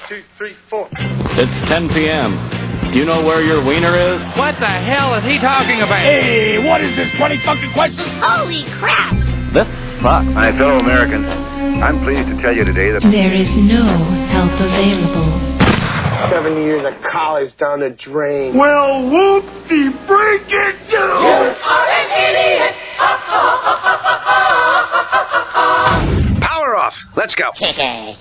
2, 3, 4. It's 10 p.m. Do you know where your wiener is? What the hell is he talking about? Hey, what is this, 20 fucking questions? Holy crap! This sucks. My fellow Americans, I'm pleased to tell you today that There is no help available. 7 years of college down the drain. Well, whoop-de-break it, you! You are an idiot! power off. Let's go. Kickers.